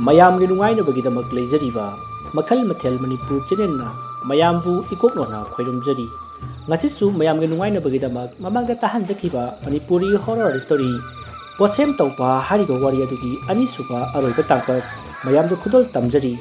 ꯃꯌꯥꯝꯒꯤ ꯅꯨꯡꯉꯥꯏꯅꯕꯒꯤꯗꯃꯛ ꯂꯩꯖꯔꯤꯕ ꯃꯈꯜ ꯃꯊꯦꯜ ꯃꯅꯤꯄꯨꯔ ꯆꯦꯅꯦꯜꯅ ꯃꯌꯥꯝꯕꯨ ꯏꯀꯣꯛꯅꯅ ꯈꯣꯏꯔꯨꯝꯖꯔꯤ ꯉꯁꯤꯁꯨ ꯃꯌꯥꯝꯒꯤ ꯅꯨꯡꯉꯥꯏꯅꯕꯒꯤꯗꯃꯛ ꯃꯃꯥꯡꯗ ꯇꯥꯍꯟꯖꯈꯤꯕ ꯃꯅꯤꯄꯨꯔꯤ ꯍꯣꯔꯔ ꯁ꯭ꯇꯣꯔꯤ ꯄꯣꯠꯁꯦꯝ ꯇꯧꯕ ꯍꯥꯏꯔꯤꯕ ꯋꯥꯔꯤ ꯑꯗꯨꯒꯤ ꯑꯅꯤꯁꯨꯕ ꯑꯔꯣꯏꯕ ꯇꯥꯡꯀꯛ ꯃꯌꯥꯝꯗ ꯈꯨꯗꯣꯜ ꯇꯝꯖꯔꯤ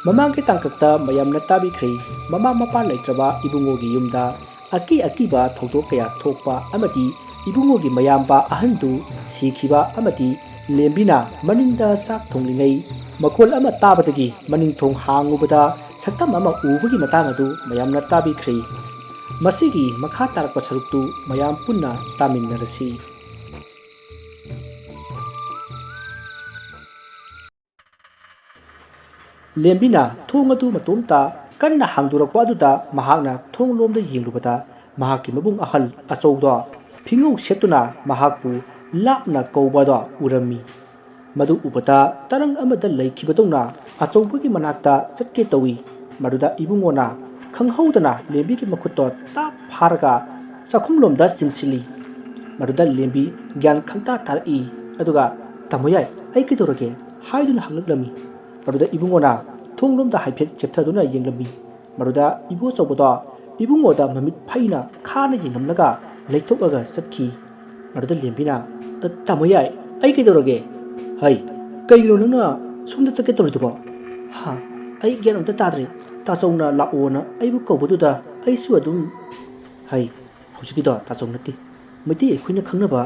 ꯃꯃꯥꯡꯒꯤ ꯇꯥꯡꯀꯛꯇ ꯃꯌꯥꯝꯅ ꯇꯥꯕꯤꯈ꯭ꯔꯦ ꯃꯃꯥ ꯃꯄꯥ ꯂꯩꯇ꯭ꯔꯕ ꯏꯕꯨꯡꯉꯣꯒꯤ ꯌꯨꯝꯗ ꯑꯀꯤꯕ ꯊꯧꯗꯣꯛ ꯀꯌꯥ ꯊꯣꯛꯄ ꯑꯃꯗꯤ ꯏꯕꯨꯡꯉꯣꯒꯤ ꯃꯌꯥꯝꯕ ꯑꯍꯟꯗꯨ ꯁꯤꯈꯤꯕ ꯑꯃꯗꯤ ꯂꯦꯝꯕꯤꯅ ꯃꯅꯤꯡꯗ ꯆꯥꯛ ꯊꯣꯡꯂꯤꯉꯩ ꯃꯈꯣꯜ ꯑꯃ ꯇꯥꯕꯗꯒꯤ ꯃꯅꯤꯡꯊꯣꯡ ꯍꯥꯡꯉꯨꯕꯗ ꯁꯛꯇꯝ ꯑꯃ ꯎꯕꯒꯤ ꯃꯇꯥꯡ ꯑꯗꯨ ꯃꯌꯥꯝꯅ ꯇꯥꯕꯤꯈ꯭ꯔꯦ ꯃꯁꯤꯒꯤ ꯃꯈꯥ ꯇꯥꯔꯛꯄ ꯁꯔꯨꯛꯇꯨ ꯃꯌꯥꯝ ꯄꯨꯟꯅ ꯇꯥꯃꯤꯟꯅꯔꯁꯤ ꯂꯦꯝꯕꯤꯅ ꯊꯣꯡ ꯑꯗꯨ ꯃꯇꯣꯝꯇ ꯀꯟꯅ ꯍꯥꯡꯗꯣꯔꯛꯄ ꯑꯗꯨꯗ ꯃꯍꯥꯛꯅ ꯊꯣꯡ ꯂꯣꯝꯗ ꯌꯦꯡꯂꯨꯕꯗ ꯃꯍꯥꯛꯀꯤ ꯃꯕꯨꯡ ꯑꯍꯜ ꯑꯆꯧꯗ ꯐꯤꯉꯧ ꯁꯦꯠꯇꯨꯅ ꯃꯍꯥꯛꯄꯨ ꯂꯥꯞꯅ ꯀꯧꯕꯗ ꯎꯔꯝꯃꯤ ꯃꯗꯨ ꯎꯕꯗ ꯇꯔꯪ ꯑꯃꯗ ꯂꯩꯈꯤꯕꯗꯧꯅ ꯑꯆꯧꯕꯒꯤ ꯃꯅꯥꯛꯇ ꯆꯠꯀꯦ ꯇꯧꯏ ꯃꯗꯨꯗ ꯏꯕꯨꯡꯉꯣꯅ ꯈꯪꯍꯧꯗꯅ ꯂꯦꯝꯕꯤꯒꯤ ꯃꯈꯨꯠꯇꯣ ꯇꯥꯞ ꯐꯥꯔꯒ ꯆꯥꯛꯈꯨꯝꯂꯣꯝꯗ ꯆꯤꯡꯁꯤꯜꯂꯤ ꯃꯗꯨꯗ ꯂꯦꯝꯕꯤ ꯒ꯭ꯌꯥꯟ ꯈꯪꯇꯥ ꯇꯥꯔꯛꯏ ꯑꯗꯨꯒ ꯇꯥꯃꯣꯌꯥꯏ ꯑꯩ ꯀꯩꯗꯧꯔꯒꯦ ꯍꯥꯏꯗꯨꯅ ꯍꯪꯂꯛꯂꯝꯃꯤ ꯃꯗꯨꯗ ꯏꯕꯨꯡꯉꯣꯅ ꯊꯣꯡꯂꯣꯝꯗ ꯍꯥꯏꯐꯦꯠ ꯆꯦꯞꯊꯗꯨꯅ ꯌꯦꯡꯂꯝꯃꯤ ꯃꯗꯨꯗ ꯏꯕꯣꯆꯧꯕꯗꯣ ꯏꯕꯨꯡꯉꯣꯗ ꯃꯃꯤꯠ ꯐꯩꯅ ꯈꯥꯅ ꯌꯦꯡꯂꯝꯂꯒ ꯂꯩꯊꯣꯛꯂꯒ ꯆꯠꯈꯤ ꯃꯗꯨꯗ ꯂꯦꯝꯕꯤꯅ ꯇꯥꯃꯣꯌꯥꯏ ꯑꯩ ꯀꯩꯗꯧꯔꯒꯦ ꯍꯩ ꯀꯩꯒꯤꯅꯣ ꯅꯪꯅ ꯁꯣꯝꯗ ꯆꯠꯀꯦ ꯇꯧꯔꯤꯗꯨꯕꯣ ꯍꯥ ꯑꯩ ꯒ꯭ꯌꯥꯟ ꯑꯝꯇ ꯇꯥꯗ꯭ꯔꯦ ꯇꯥꯆꯧꯅ ꯂꯥꯛꯑꯣꯅ ꯑꯩꯕꯨ ꯀꯧꯕꯗꯨꯗ ꯑꯩꯁꯨ ꯑꯗꯨꯝ ꯍꯩ ꯍꯧꯖꯤꯛꯀꯤꯗꯣ ꯇꯥꯆꯧ ꯅꯠꯇꯦ ꯃꯩꯇꯩ ꯑꯩꯈꯣꯏꯅ ꯈꯪꯅꯕ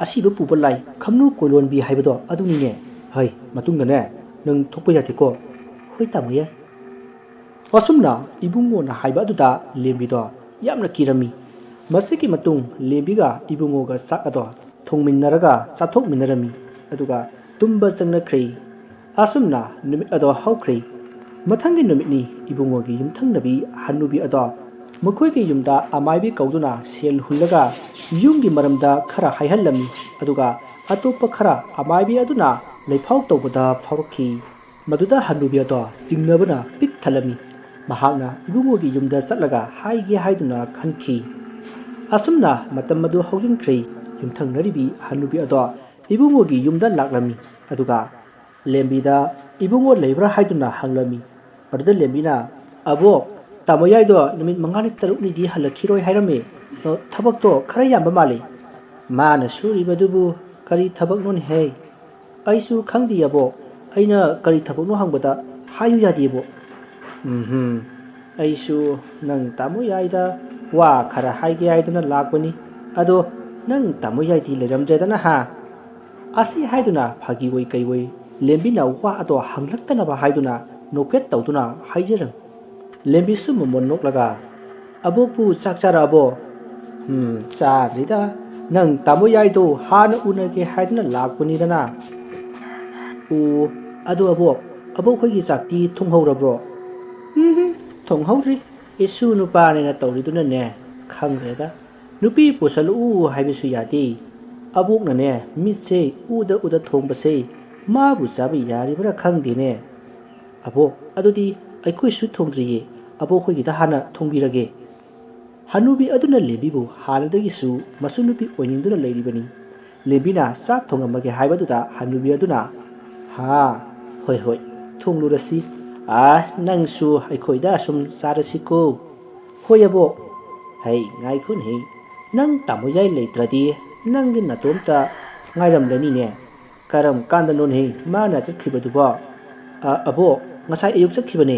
ꯑꯁꯤꯕ ꯄꯨꯕ ꯂꯥꯏ ꯈꯝꯅꯨ ꯀꯣꯏꯂꯣꯟꯕꯤ ꯍꯥꯏꯕꯗꯣ ꯑꯗꯨꯅꯤꯅꯦ ꯍꯩ ꯃꯇꯨꯡꯗꯅꯦ ꯅꯪ ꯊꯣꯛꯄ ꯌꯥꯗꯦꯀꯣ ꯍꯣꯏ ꯇꯥꯃꯣꯌꯥꯏ ꯑꯁꯨꯝꯅ ꯏꯕꯨꯡꯉꯣꯅ ꯍꯥꯏꯕ ꯑꯗꯨꯗ ꯂꯦꯝꯕꯤꯗꯣ ꯌꯥꯝꯅ ꯀꯤꯔꯝꯃꯤ ꯃꯁꯤꯒꯤ ꯃꯇꯨꯡ ꯂꯦꯝꯕꯤꯒ ꯏꯕꯨꯡꯉꯣꯒ ꯆꯥꯛ ꯑꯗꯣ ꯊꯣꯡꯃꯤꯟꯅꯔꯒ ꯆꯥꯊꯣꯛꯃꯤꯟꯅꯔꯝꯃꯤ ꯑꯗꯨꯒ ꯇꯨꯝꯕ ꯆꯪꯅꯈ꯭ꯔꯦ ꯑꯁꯨꯝꯅ ꯅꯨꯃꯤꯠ ꯑꯗꯣ ꯍꯧꯈ꯭ꯔꯦ ꯃꯊꯪꯒꯤ ꯅꯨꯃꯤꯠꯅꯤ ꯏꯕꯨꯡꯉꯣꯒꯤ ꯌꯨꯝꯊꯪꯅꯕꯤ ꯍꯟꯅꯨꯕꯤ ꯑꯗꯣ ꯃꯈꯣꯏꯒꯤ ꯌꯨꯝꯗ ꯑꯃꯥꯏꯕꯤ ꯀꯧꯗꯨꯅ ꯁꯦꯜ ꯍꯨꯜꯂꯒ ꯌꯨꯝꯒꯤ ꯃꯔꯝꯗ ꯈꯔ ꯍꯥꯏꯍꯜꯂꯝꯃꯤ ꯑꯗꯨꯒ ꯑꯇꯣꯞꯄ ꯈꯔ ꯑꯃꯥꯏꯕꯤ ꯑꯗꯨꯅ ꯂꯩꯐꯥꯎ ꯇꯧꯕꯗ ꯐꯥꯎꯔꯛꯈꯤ ꯃꯗꯨꯗ ꯍꯟꯅꯨꯕꯤ ꯑꯗꯣ ꯆꯤꯡꯅꯕꯅ ꯄꯤꯛ ꯊꯜꯂꯝꯃꯤ ꯃꯍꯥꯛꯅ ꯏꯕꯨꯡꯉꯣꯒꯤ ꯌꯨꯝꯗ ꯆꯠꯂꯒ ꯍꯥꯏꯒꯦ ꯍꯥꯏꯗꯨꯅ ꯈꯟꯈꯤ ꯑꯁꯨꯝꯅ ꯃꯇꯝ ꯑꯗꯨ ꯍꯧꯖꯤꯟꯈ꯭ꯔꯦ ꯌꯨꯝꯊꯪꯅꯔꯤꯕꯤ ꯍꯟꯅꯨꯕꯤ ꯑꯗꯣ ꯏꯕꯨꯡꯉꯣꯒꯤ ꯌꯨꯝꯗ ꯂꯥꯛꯂꯝꯃꯤ ꯑꯗꯨꯒ ꯂꯦꯝꯕꯤꯗ ꯏꯕꯨꯡꯉꯣ ꯂꯩꯕ꯭ꯔꯥ ꯍꯥꯏꯗꯨꯅ ꯍꯪꯂꯝꯃꯤ ꯃꯗꯨꯗ ꯂꯦꯝꯕꯤꯅ ꯑꯕꯣꯛ ꯇꯥꯃꯣꯌꯥꯏꯗꯣ ꯅꯨꯃꯤꯠ 5-6 ꯍꯜꯂꯛꯈꯤꯔꯣꯏ ꯍꯥꯏꯔꯝꯃꯤ ꯊꯕꯛꯇꯣ ꯈꯔ ꯌꯥꯝꯕ ꯃꯥꯜꯂꯤ ꯃꯥꯅ ꯁꯨꯔꯤꯕꯗꯨꯕꯨ ꯀꯔꯤ ꯊꯕꯛꯅꯣꯅꯦꯍꯦ ꯑꯩꯁꯨ ꯈꯪꯗꯦ ꯑꯕꯣꯛ ꯑꯩꯅ ꯀꯔꯤ ꯊꯕꯛꯅꯣ ꯍꯪꯕꯗ ꯍꯥꯏꯌꯨ ꯌꯥꯗꯦꯕꯣ ꯑꯩꯁꯨ ꯅꯪ ꯇꯥꯃꯣꯌꯥꯏꯗ ꯋꯥ ꯈꯔ ꯍꯥꯏꯒꯦ ꯍꯥꯏꯗꯨꯅ ꯂꯥꯛꯄꯅꯤ ꯑꯗꯣ ꯅꯪ ꯇꯥꯃꯣꯌꯥꯏꯗꯤ ꯂꯩꯔꯝꯗ꯭ꯔꯦꯗꯅ ꯍꯥ ꯑꯁꯤ ꯍꯥꯏꯗꯨꯅ ꯐꯥꯒꯤꯑꯣꯏ ꯀꯩꯑꯣꯏ ꯂꯦꯝꯕꯤꯅ ꯋꯥ ꯑꯗꯣ ꯍꯪꯂꯛꯇꯅꯕ ꯍꯥꯏꯗꯨꯅ ꯅꯣꯛꯐꯦꯠ ꯇꯧꯗꯨꯅ ꯍꯥꯏꯖꯔꯝ ꯂꯦꯝꯕꯤꯁꯨ ꯃꯃꯣꯟ ꯅꯣꯛꯂꯒ ꯑꯕꯣꯛꯄꯨ ꯆꯥꯛ ꯆꯥꯔꯛꯑꯕꯣ ꯆꯥꯗ꯭ꯔꯤꯗ ꯅꯪ ꯇꯥꯃꯣꯌꯥꯏꯗꯣ ꯍꯥꯟꯅ ꯎꯅꯒꯦ ꯍꯥꯏꯗꯨꯅ ꯂꯥꯛꯄꯅꯤꯗꯅ ꯑꯣ ꯑꯗꯣ ꯑꯕꯣꯛꯈꯣꯏꯒꯤ ꯆꯥꯛꯇꯤ ꯊꯣꯡꯍꯧꯔꯕ꯭ꯔꯣ ꯊꯣꯡꯍꯧꯗ꯭ꯔꯤ ꯏꯁꯨ ꯅꯨꯄꯥꯅꯦꯅ ꯇꯧꯔꯤꯗꯨꯅꯅꯦ ꯈꯪꯗ꯭ꯔꯦꯗ ꯅꯨꯄꯤ ꯄꯨꯁꯜꯂꯛꯎ ꯍꯥꯏꯕꯁꯨ ꯌꯥꯗꯦ ꯑꯕꯣꯛꯅꯅꯦ ꯃꯤꯠꯁꯦ ꯎꯗ ꯊꯣꯡꯕꯁꯦ 마부 잡이 야리브라 ꯈꯪꯗꯦꯅꯦ ꯑꯕꯣꯛ ꯑꯗꯨꯗꯤ ꯑꯩꯈꯣꯏꯁꯨ ꯊꯣꯡꯗ꯭ꯔꯤꯌꯦ ꯑꯕꯣꯛꯈꯣꯏꯒꯤꯗ ꯍꯥꯟꯅ ꯊꯣꯡꯕꯤꯔꯒꯦ ꯍꯅꯨꯕꯤ ꯑꯗꯨꯅ ꯂꯦꯝꯕꯤꯕꯨ ꯍꯥꯟꯅꯗꯒꯤꯁꯨ ꯃꯁꯨꯅꯨꯄꯤ ꯑꯣꯏꯅꯤꯡꯗꯨꯅ ꯂꯩꯔꯤꯕꯅꯤ ꯂꯦꯝꯕꯤꯅ ꯆꯥꯛ ꯊꯣꯡꯉꯝꯃꯒꯦ ꯍꯥꯏꯕꯗꯨꯗ ꯍꯅꯨꯕꯤ ꯑꯗꯨꯅ ꯍꯣꯏ ꯊꯣꯡꯂꯨꯔꯁꯤ ꯅꯪꯁꯨ ꯑꯩꯈꯣꯏꯗ ꯁꯨꯝ ꯆꯥꯔꯁꯤꯀꯣ ꯍꯣꯏ ꯑꯕꯣꯛ ꯍꯩ ꯉꯥꯏꯈꯣꯅꯦ ꯅꯪ ꯇꯥꯃꯣꯌꯥꯏ ꯂꯩꯇ꯭ꯔꯗꯤ ꯅꯪꯒꯤ ꯅꯇꯣꯝꯇ ꯉꯥꯏꯔꯝꯂꯅꯤꯅꯦ ꯀꯔꯝ ꯀꯥꯟꯗꯅꯣꯅꯦ ꯃꯥꯅ ꯆꯠꯈꯤꯕꯗꯨꯕꯣ ꯑꯕꯣꯛ ꯉꯁꯥꯏ ꯑꯌꯨꯛ ꯆꯠꯈꯤꯕꯅꯦ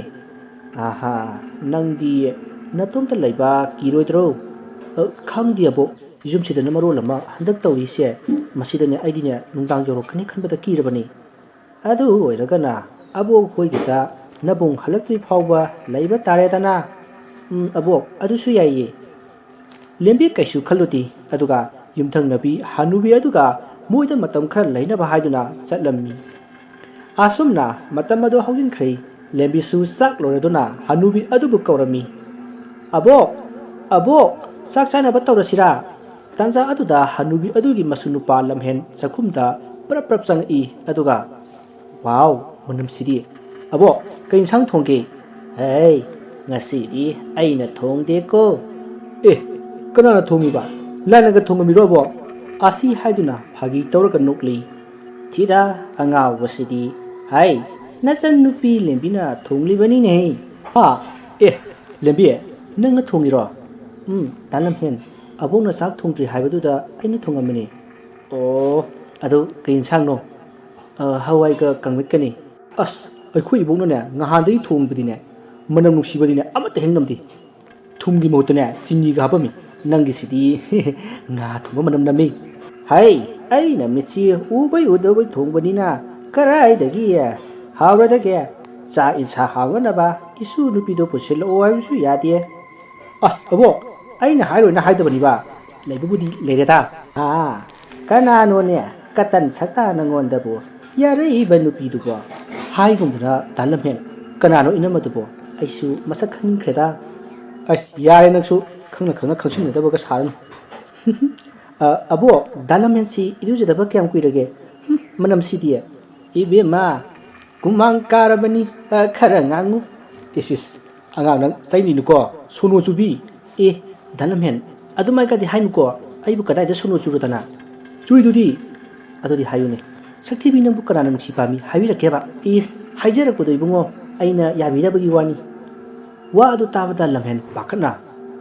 ꯅꯪꯗꯤ ꯅꯇꯣꯝꯇ ꯂꯩꯕ ꯀꯤꯔꯣꯏꯗ꯭ꯔꯣ ꯈꯪꯗꯦ ꯑꯕꯣꯛ ꯌꯨꯝꯁꯤꯗꯅ ꯃꯔꯣꯜ ꯑꯃ ꯍꯟꯗꯛ ꯇꯧꯔꯤꯁꯦ ꯃꯁꯤꯗꯅꯦ ꯑꯩꯗꯤꯅꯦ ꯅꯨꯡꯗꯥꯡ ꯌꯧꯔꯛꯀꯅꯤ ꯈꯟꯕꯗ ꯀꯤꯔꯕꯅꯤ ꯑꯗꯨ ꯑꯣꯏꯔꯒꯅ ꯑꯕꯣꯛ ꯍꯣꯏꯒꯤꯗ ꯅꯕꯨꯡ ꯍꯜꯂꯛꯇ꯭ꯔꯤ ꯐꯥꯎꯕ ꯂꯩꯕ ꯇꯥꯔꯦꯗꯅ ꯑꯕꯣꯛ ꯑꯗꯨꯁꯨ ꯌꯥꯏꯌꯦ ꯂꯦꯝꯕꯤ ꯀꯩꯁꯨ ꯈꯜꯂꯨꯗꯦ ꯑꯗꯨꯒ ꯌꯨꯝꯊꯪꯅꯕꯤ ꯍꯅꯨꯕꯤ ꯑꯗꯨꯒ ꯃꯣꯏꯗ ꯃꯇꯝ ꯈꯔ ꯂꯩꯅꯕ ꯍꯥꯏꯗꯨꯅ ꯆꯠꯂꯝꯃꯤ ꯑꯁꯨꯝꯅ ꯃꯇꯝ ꯑꯗꯨ ꯍꯧꯖꯤꯟꯈ꯭ꯔꯦ ꯂꯦꯝꯕꯤꯁꯨ ꯆꯥꯛ ꯂꯣꯏꯔꯗꯨꯅ ꯍꯅꯨꯕꯤ ꯑꯗꯨꯕꯨ ꯀꯧꯔꯝꯃꯤ ꯑꯕꯣꯛ ꯆꯥꯛ ꯆꯥꯅꯕ ꯇꯧꯔꯁꯤꯔꯥ ꯇꯥꯟꯖꯥ ꯑꯗꯨꯗ ꯍꯅꯨꯕꯤ ꯑꯗꯨꯒꯤ ꯃꯁꯨꯅꯨꯄꯥ ꯂꯝꯍꯦꯟ ꯆꯥꯛꯈꯨꯝꯗ ꯄ꯭ꯔꯞ ꯆꯪꯉꯛꯏ ꯑꯗꯨꯒ ꯋꯥꯎ ꯃꯅꯝꯁꯤꯗꯤ ꯑꯕꯣꯛ ꯀꯩ ꯏꯟꯁꯥꯡ ꯊꯣꯡꯒꯦ ꯉꯁꯤꯗꯤ ꯑꯩꯅ ꯊꯣꯡꯗꯦꯀꯣ ꯀꯅꯥꯅ ꯊꯣꯡꯉꯤꯕ ꯂꯥꯏꯅꯒ ꯊꯣꯡꯉꯝꯃꯤꯔꯣ ꯑꯕꯣꯛ ꯑꯁꯤ ꯍꯥꯏꯗꯨꯅ ꯐꯥꯒꯤ ꯇꯧꯔꯒ ꯅꯣꯛꯂꯤ ꯊꯤꯗ ꯑꯉꯥꯎꯕꯁꯤꯗꯤ ꯅꯆꯟ ꯅꯨꯄꯤ ꯂꯦꯝꯕꯤꯅ ꯊꯣꯡꯂꯤꯕꯅꯤꯅꯦ ꯍꯥ ꯑꯦ ꯂꯦꯝꯕꯤ ꯅꯪꯅ ꯊꯣꯡꯉꯤꯔꯣ ꯗꯥ ꯂꯝꯍꯦꯟ ꯑꯕꯣꯛꯅ ꯆꯥꯛ ꯊꯣꯡꯗ꯭ꯔꯤ ꯍꯥꯏꯕꯗꯨꯗ ꯑꯩꯅ ꯊꯣꯡꯉꯝꯕꯅꯤ ꯑꯣ ꯑꯗꯨ ꯀꯩ ꯏꯟꯁꯥꯡꯅꯣ ꯍꯋꯥꯏꯒ ꯀꯪꯃꯦꯠꯀꯅꯤ ꯑꯁ ꯑꯩꯈꯣꯏ ꯏꯕꯣꯛꯅꯅꯦ ꯉꯍꯥꯟꯗꯒꯤ ꯊꯣꯡꯕꯗꯤꯅꯦ ꯃꯅꯝ ꯅꯨꯡꯁꯤꯕꯗꯤꯅꯦ ꯑꯃꯠꯇ ꯍꯦꯛ ꯉꯝꯗꯦ ꯊꯨꯝꯒꯤ ꯃꯍꯨꯠꯇꯅꯦ ꯆꯤꯅꯤꯒ ꯍꯥꯞꯄꯝꯃꯤ ꯅꯪꯒꯤꯁꯤꯗꯤ ꯉꯥ ꯊꯣꯡꯕ ꯃꯅꯝ ꯅꯝꯃꯤ ꯍꯩ ꯑꯩꯅ ꯃꯤꯠꯁꯤ ꯎꯕꯩ ꯎꯗꯕꯩ ꯊꯣꯡꯕꯅꯤꯅ ꯀꯔꯥꯏꯗꯒꯤ ꯍꯥꯎꯔꯗꯒꯦ ꯆꯥꯛ ꯏꯟꯁꯥꯡ ꯍꯥꯎꯅꯅꯕ ꯏꯁꯨ ꯅꯨꯄꯤꯗꯣ ꯄꯨꯁꯤꯜꯂꯛꯑꯣ ꯍꯥꯏꯕꯁꯨ ꯌꯥꯗꯦ ꯑꯁ ꯑꯕꯣꯛ ꯑꯩꯅ ꯍꯥꯏꯔꯣꯏꯅ ꯍꯥꯏꯗꯕꯅꯤꯕ ꯂꯩꯕꯕꯨꯗꯤ ꯂꯩꯔꯦꯗ ꯀꯅꯥꯅꯣꯅꯦ ꯀꯇꯟ ꯁꯛꯇꯥ ꯅꯪꯉꯣꯟꯗꯕꯨ ꯌꯥꯔꯛꯏꯕ ꯅꯨꯄꯤꯗꯨꯕꯣ ꯍꯥꯏꯒꯨꯝꯗꯅ ꯗꯥ ꯂꯝꯍꯦꯟ ꯀꯅꯥꯅꯣ ꯏꯅꯝꯃꯗꯨꯕꯣ ꯑꯩꯁꯨ ꯃꯁꯛ ꯈꯪꯈ꯭ꯔꯦꯗ ꯑꯁ ꯌꯥꯔꯦ ꯅꯪꯁꯨ ꯈꯪꯅ ꯈꯪꯅ ꯈꯪꯁꯤꯟꯅꯗꯕꯒ ꯁꯥꯔꯅꯨ ꯑꯕꯣꯛ ꯗꯥ ꯂꯝꯍꯦꯟꯁꯤ ꯏꯔꯨꯖꯗꯕ ꯀꯌꯥꯝ ꯀꯨꯏꯔꯒꯦ ꯃꯅꯝꯁꯤꯗꯤ ꯏꯕꯦꯝꯃ ꯀꯨꯃꯥꯡ ꯀꯥꯔꯕꯅꯤ ꯈꯔ ꯉꯥꯡꯉꯨ ꯏꯁ ꯑꯉꯥꯡ ꯅꯪ ꯆꯩꯅꯤꯅꯨꯀꯣ ꯁꯣꯅꯣ ꯆꯨꯕꯤ ꯗꯥ ꯂꯝꯍꯦꯟ ꯑꯗꯨꯃꯥꯏꯅꯗꯤ ꯍꯥꯏꯅꯨꯀꯣ ꯑꯩꯕꯨ ꯀꯗꯥꯏꯗ ꯁꯣꯅꯣ ꯆꯨꯔꯗꯅ ꯆꯨꯏꯗꯨꯗꯤ ꯑꯗꯨꯗꯤ ꯍꯥꯏꯌꯨꯅꯦ ꯁꯛꯊꯤꯕꯤ ꯅꯪꯕꯨ ꯀꯅꯥꯅ ꯅꯨꯡꯁꯤ ꯄꯥꯝꯃꯤ ꯍꯥꯏꯕꯤꯔꯛꯀꯦꯕ ꯍꯥꯏꯖꯔꯛꯄꯗꯣ ꯏꯕꯨꯡꯉꯣ ꯑꯩꯅ ꯌꯥꯕꯤꯗꯕꯒꯤ ꯋꯥꯅꯤ ꯋꯥ ꯑꯗꯨ ꯇꯥꯕꯗ ꯂꯝꯍꯦꯟ ꯄꯥꯈꯠꯅ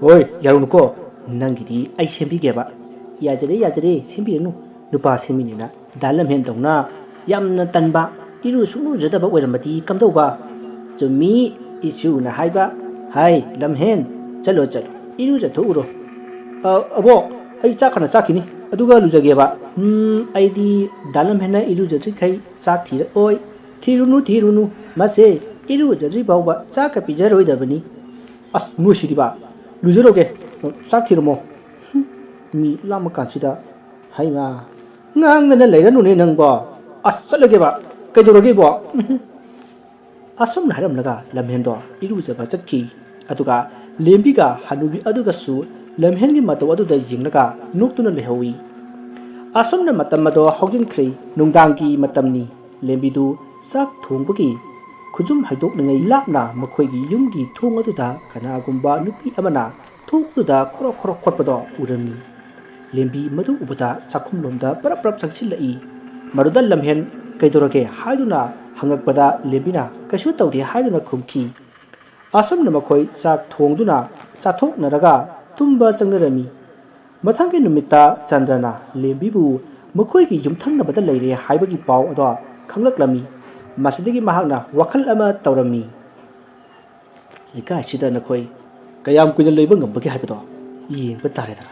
ꯍꯣꯏ ꯌꯥꯔꯨꯅꯨꯀꯣ ꯅꯪꯒꯤꯗꯤ ꯑꯩ ꯁꯦꯝꯕꯤꯒꯦꯕ ꯌꯥꯖꯔꯦ ꯁꯦꯝꯕꯤꯔꯅꯨ ꯅꯨꯄꯥ ꯁꯦꯝꯃꯤꯅꯤꯅ ꯗꯥ ꯂꯝꯍꯦꯟꯗꯧꯅ ꯌꯥꯝꯅ ꯇꯟꯕ ꯏꯔꯨ ꯁꯨꯛꯂꯨꯖꯗꯕ ꯑꯣꯏꯔꯝꯕꯗꯤ ꯀꯝꯗꯧꯕ ꯆꯨꯝꯃꯤ ꯏꯆꯨꯅ ꯍꯥꯏꯕ ꯍꯥꯏ ꯂꯝꯍꯦꯟ ꯆꯠꯂꯣ ꯏꯔꯨꯖꯊꯣꯛꯎꯔꯣ ꯑꯕꯣꯛ ꯑꯩ ꯆꯥꯛ ꯈꯅ ꯆꯥꯈꯤꯅꯤ ꯑꯗꯨꯒ ꯂꯨꯖꯒꯦꯕ ꯑꯩꯗꯤ ꯗꯥ ꯂꯝꯍꯦꯟꯅ ꯏꯔꯨꯖꯗ꯭ꯔꯤꯈꯩ ꯆꯥꯛ ꯊꯤꯔꯛꯑꯣꯏ ꯊꯤꯔꯨꯅꯨ ꯃꯁꯦ 이루어져지 바우바 짜까 비자로이다보니 아스 무엇이리바 루저로게 싹티르모 미 라마칸시다 하이마 ngang 레라누네 능바 아스 썰러게바 그도로게바 아썸나 하람나가 람헨도 이루저바 짝키 아두가 렘비가 하누비 아두가수 람헨기 마도 아두다 징나가 눅투나 레호이 아썸나 마tam마도 허진크레 농당기 마tam니 렘비두 싹 통부기 खुजुम हाइदोकनङै लापना मखोइगी युमगी थोंग अदुदा कनागुम्बा नुपी अमना थोंगदुदा खरो खरो खोटपदो उरमी लेम्बी मदु उबदा साखुमलोमदा परप परप संगसिलई मरुदा लमहेन कैदोरगे हाइदुना हंगकपदा लेम्बिना कशु तौदे हाइदुना खुमकी आसमना मखोइ चाक थोंगदुना साथोकनरगा तुम्बा चंगनरमी मथांगे नुमिता चंद्रना लेम्बीबु मखोइगी युमथंगनबदा लैरे हाइबगी पाव अदो खंगलकलमी मसदगी महागना वखल अमा तौरमी लिकाय सिदा नखोई कयाम कुइना लेबा ngambagi हाइबदो येंगबा तारेदा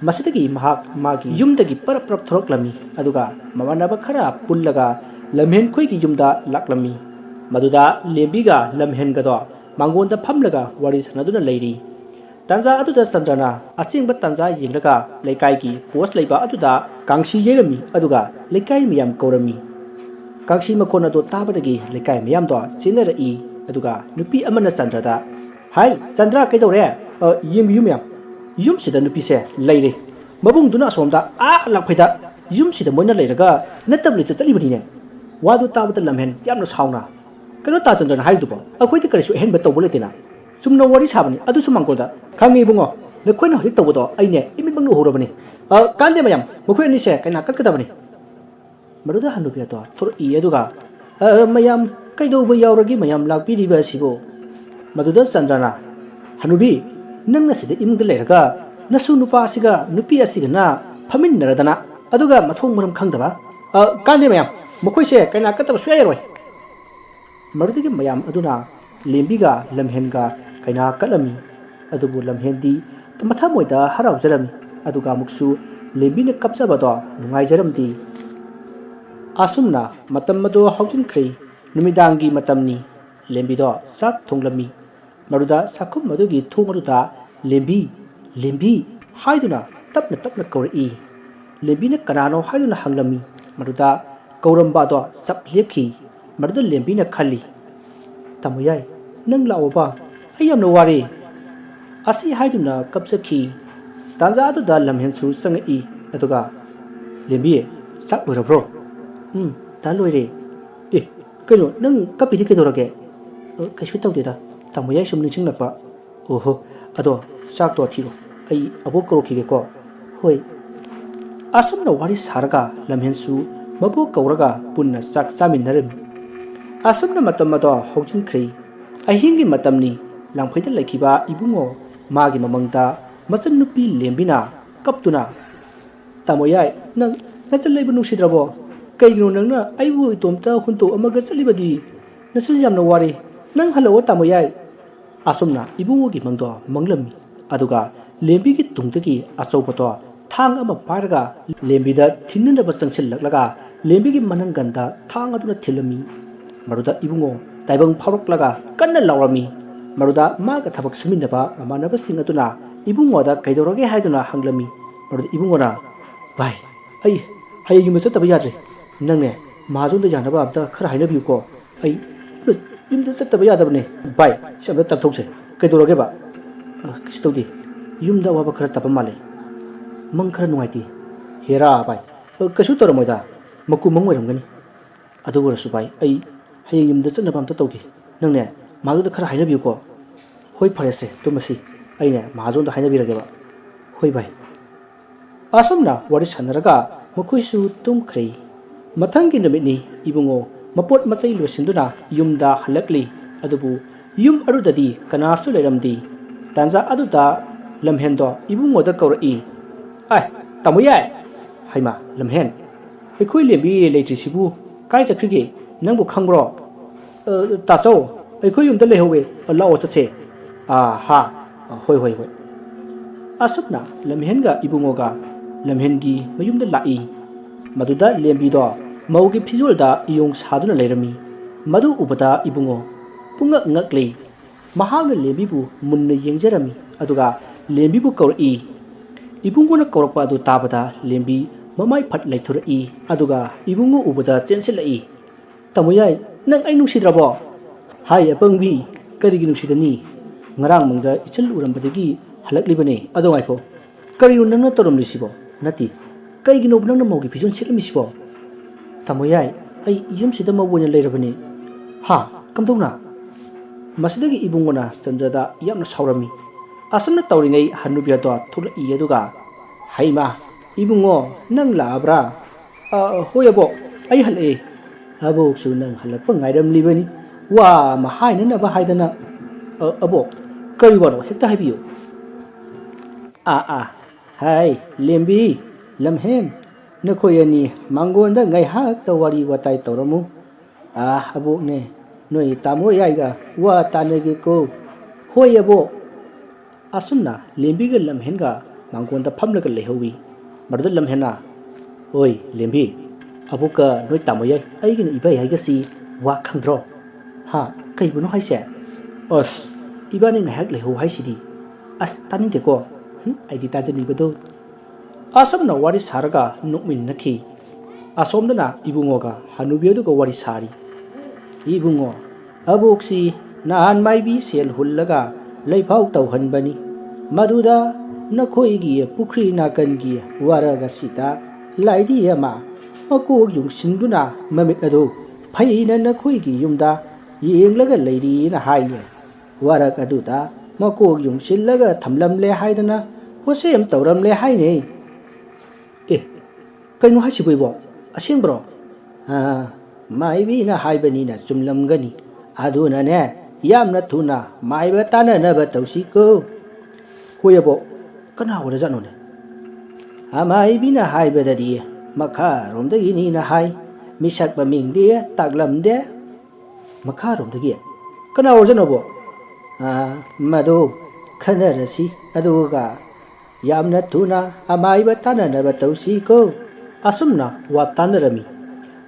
मसदगी महाग मागी युमदगी परप परप थोरकलमी अदुगा ममानबा खरा पुल्लगा लमहेन खोइगी युमदा लाकलमी मदुदा लेबिगा लमहेनगदो मांगोंदा फमलगा वारी सनदुना लैरी तंजा अदुदा चंद्रना अचिंगबा तंजा येंगलगा लेकाइगी पोस्ट लेबा अदुदा कांगसी येरमी अदुगा लेकाइ मियाम कौरमी कांसी मकोन अदो ताबदगी लेकाय मयामदो चिनरई अदुगा नुपी अमना चंद्रदा हाय चंद्रा कैदौरे येंग युमयाम युमसिदा नुपीसे लैरे मबुंगदुना असोमदा आ लाखफैदा युमसिदा मोइना लैरगा नतबले चचलिबनिने वादु ताबदा लमहेन यामना साउना कनो ता चंद्रना हाइदुबो अखोइदि करिसु हेनबा तौबो लेतेना चुमना वारी साबनि अदुसु मांगोदा खांगी बुंगो नखोइना हजि तौबदो आइने इमिबंगनो होरबनि कांदे मयाम मखोइ अनिसे कैना कटकदबनि मरुदा हनुबियातो थोर इ अदुगा मयाम कैदौबा यावरगी मयाम लाक्पिरिबा सिबो मदुदा चंद्रना हनुबी नंगना सिदा इमुंग लेरगा नसु नुपा सिगा नुपी असिगना फमिन्नरदना अदुगा मथोंग मरम खंगदबा कांदे मयाम मखोइसे कैना कतब सुयायरोय मरुदगी मयाम अदुना लेम्बिगा लमहेनगा कैना कलमी अदुबु लमहेनदी मथा मोइदा हरावजरमी अदुगा मुक्सु लेम्बिने कपजबदो नुंगाइजरमदी आसुमना मतमदो हौजिनख्रे नुमिदांगी मतमनी लेम्बिदो साक थोंगलमी मरुदा साखुम मदुगी थोंगरुदा लेम्बी हाइदुना तपना कौरई लेम्बिने कनानो हाइदुना हंगलमी मरुदा कौरंबादो सब लेखी मरुदा लेम्बिने खली तमुयाई नंग लाओबा अयमनो वारे असी हाइदुना कपसखी तांजा अदुदा लमहेनसु संगई अदुगा लेम्बी साक ओरब्रो ता लोइरे कनो नंग कपिदि केदोरगे कैसु तौदेदा तमुयाई सुम निसिंगलकपा ओहो अदो चाक तो थिरो आई अबो करोखिगेको होय असमना वारी सारगा लमहेनसु मबो कौरगा पुन्ना चाक चामिनरमी asumna matam ado hojin khri ahingi matamni langphaida laikhiba ibungo magi mamangta machan nupi lembina kaptuna tamoyai nang nachal leibu nusidrabo kaigino nangna aibu itomta hunto amaga chalibadi nachal yamna wari nang halawa tamoyai asumna ibungo gi mangdo manglami aduga lembi gi tungtagi achaupato thang ama parga lembida thinna changsil laklaga lembi gi mananganda thang aduna thilami maruda ibungo taibang pharok laga kanna lawrami maruda maga thabak suminaba amanaba sing atuna ibungo da kaidoroge haiduna hanglami maruda ibungo na bai ai hayegi masa tabaya re nangne mahajun da janaba abda khara haina biu ko ai yumda sataba yadabne bai shamda tapthokse kaidoroge ba kistodi yumda waba khara tapa male mang khara nuaiti hera bai kasu toromoida maku mangwairamgani adugarasu bai ai hayeng yumda chatnaba amta tawgi nangne mahajun da khara haina biu ko hoi pharese tumasi aine mahajun da haina birage ba hoi bai asumna wari sanaraga makuisu tumkhri mathangi namitni ibungo mapot machai losinduna yumda halakli adubu yum arudadi kanasu leramdi tanja aduda lamhendo ibungo da kawrai ai tamoyai haima lamhen ekhoi lembi leitrisibu kai chakrige nangbu khangbro tachau ekhoi yumda lehowe lao chache ha hoi hoi hoi asupna lamhenga ibungoga lamhengi mayumda lai maduda lembi do maugi phijolda iyong saduna leirami madu ubada ibungo punga ngakle mahagna lembibu munna yengjarami aduga lembibu kawri ibungona kawrpa adu tabada lembi mamai phat leithurai aduga ibungo ubada chensilai tamoyai nang ai nusidrabo hai apangbi karigi nusidani ngarang mangda ichal urambadagi halaklibane adu ngaifo kariyu nangna toromlisibo nati kaigino nangna maugi phijol silamisibo tamoyai ai yumsida mawona leirabani ha kamdona masidagi ibungona chandrada yamna saurami asumna tawringai hanubiado thula iyaduga haima ibungo nang labra hoyabo ai hale abo su nang halakpa ngairam libani wa ma haina na ba haidana abo kari wano hekta haibiyo hai lembi lamhen nakoyani mangonda ngai hak tawari watai tawramu abo ne noi tamoyai ga wa tanege ko hoyabo asumna lembi ga lamhen ga mangonda phamlaga lehowi marda lamhena oi lembi abuka noi tamoyai aigin ibai haigasi wa khangdro ha kaibuno haise os ibani ngahak leho haisidi taninte ko aidi tajani bado asumna wari saraga nukmin nakhi asomdana ibungoga hanubiyaduga wari sari ibungo abuksi nahan maibi sel hullaga leifau tauhanbani maduda nakoigi pukri nakangi waraga sita laidi yama mako yungsinduna mamit adu phaina nakoigi yumda yenglaga leiri na haine warak aduda mako yungsillaga thamlamle haidana hosem tawramle haine kainu hasiboibo asengbro maibi na haibani na chumlamgani aduna ne yamna thuna maiba tananaba tawsiko hoyabo kana wara janone maibi na haibadadi makha romdagi ni na hai misak bamingde taglamde makha romdagi kana wara janobo madu khanarasi aduga yamna thuna maiba tananaba tawsiko asumna wa tanarami